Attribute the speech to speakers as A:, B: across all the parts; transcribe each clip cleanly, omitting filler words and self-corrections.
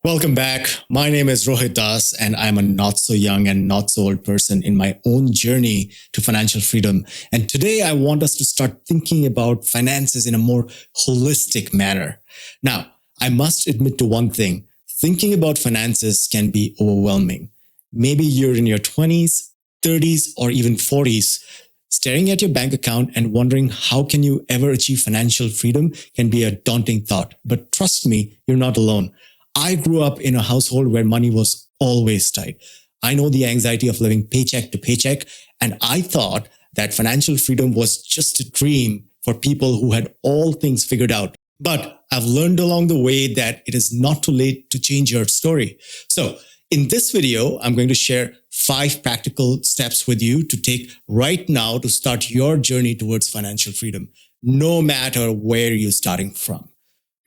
A: Welcome back. My name is Rohit Das, and I'm a not so young and not so old person in my own journey to financial freedom. And today I want us to start thinking about finances in a more holistic manner. Now, I must admit to one thing. Thinking about finances can be overwhelming. Maybe you're in your 20s, 30s, or even 40s. Staring at your bank account and wondering how can you ever achieve financial freedom can be a daunting thought. But trust me, you're not alone. I grew up in a household where money was always tight. I know the anxiety of living paycheck to paycheck, and I thought that financial freedom was just a dream for people who had all things figured out. But I've learned along the way that it is not too late to change your story. So in this video, I'm going to share 5 practical steps with you to take right now to start your journey towards financial freedom, no matter where you're starting from.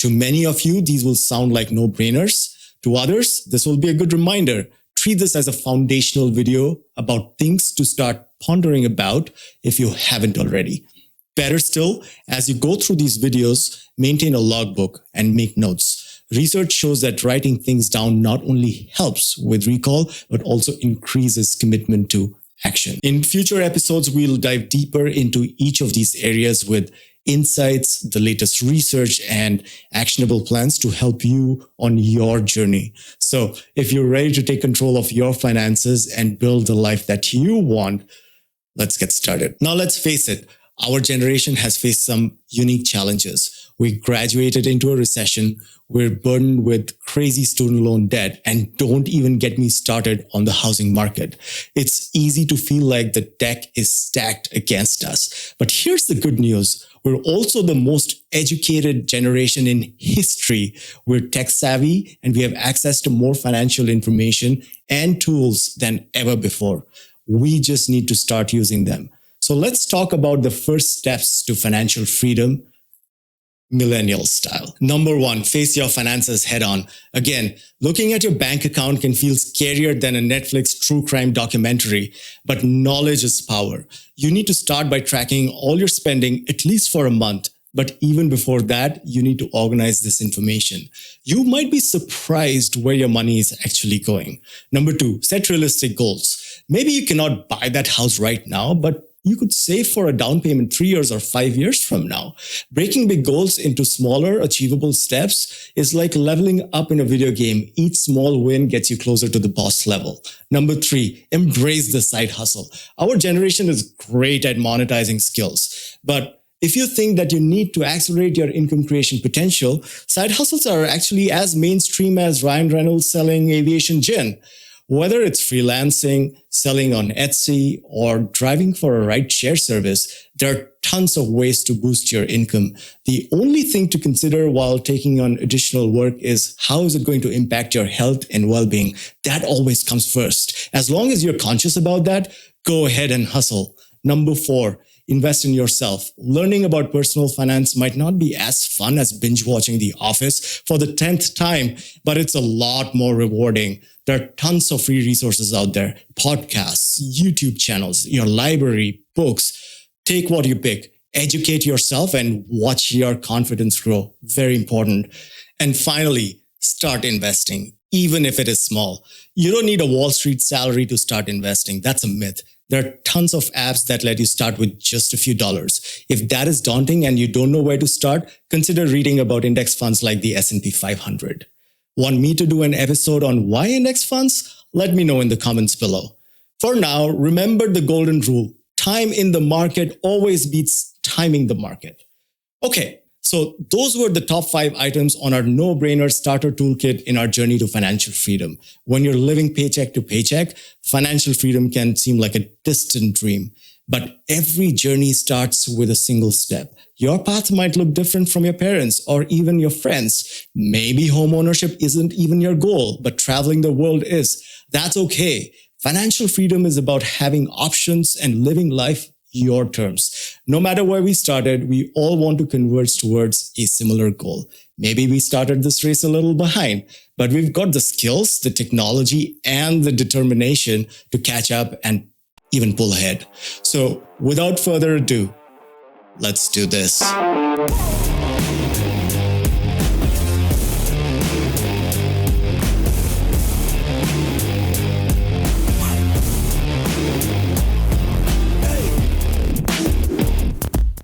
A: To many of you, these will sound like no-brainers. To others, this will be a good reminder. Treat this as a foundational video about things to start pondering about if you haven't already. Better still, as you go through these videos, maintain a logbook and make notes. Research shows that writing things down not only helps with recall, but also increases commitment to action. In future episodes, we'll dive deeper into each of these areas with insights, the latest research, and actionable plans to help you on your journey. So if you're ready to take control of your finances and build the life that you want, let's get started. Now, let's face it, our generation has faced some unique challenges. We graduated into a recession. We're burdened with crazy student loan debt, and don't even get me started on the housing market. It's easy to feel like the deck is stacked against us. But here's the good news. We're also the most educated generation in history. We're tech savvy and we have access to more financial information and tools than ever before. We just need to start using them. So let's talk about the first steps to financial freedom, millennial style. Number 1, face your finances head on. Again, looking at your bank account can feel scarier than a Netflix true crime documentary, but knowledge is power. You need to start by tracking all your spending at least for a month. But even before that, you need to organize this information. You might be surprised where your money is actually going. Number 2, set realistic goals. Maybe you cannot buy that house right now, but you could save for a down payment 3 years or 5 years from now. Breaking big goals into smaller, achievable steps is like leveling up in a video game. Each small win gets you closer to the boss level. Number 3, embrace the side hustle. Our generation is great at monetizing skills, but if you think that you need to accelerate your income creation potential, side hustles are actually as mainstream as Ryan Reynolds selling aviation gin. Whether it's freelancing, selling on Etsy, or driving for a ride-share service, there are tons of ways to boost your income. The only thing to consider while taking on additional work is how is it going to impact your health and well-being. That always comes first. As long as you're conscious about that, go ahead and hustle. Number 4, invest in yourself. Learning about personal finance might not be as fun as binge watching The Office for the 10th time, but it's a lot more rewarding. There are tons of free resources out there, podcasts, YouTube channels, your library, books. Take what you pick, educate yourself, and watch your confidence grow. Very important. And finally, start investing, even if it is small. You don't need a Wall Street salary to start investing. That's a myth. There are tons of apps that let you start with just a few dollars. If that is daunting and you don't know where to start, consider reading about index funds like the S&P 500. Want me to do an episode on why index funds? Let me know in the comments below. For now, remember the golden rule. Time in the market always beats timing the market. Okay, so those were the top 5 items on our no-brainer starter toolkit in our journey to financial freedom. When you're living paycheck to paycheck, financial freedom can seem like a distant dream. But every journey starts with a single step. Your path might look different from your parents or even your friends. Maybe home ownership isn't even your goal, but traveling the world is. That's okay. Financial freedom is about having options and living life your terms. No matter where we started, we all want to converge towards a similar goal. Maybe we started this race a little behind, but we've got the skills, the technology, and the determination to catch up and even pull ahead. So without further ado, let's do this.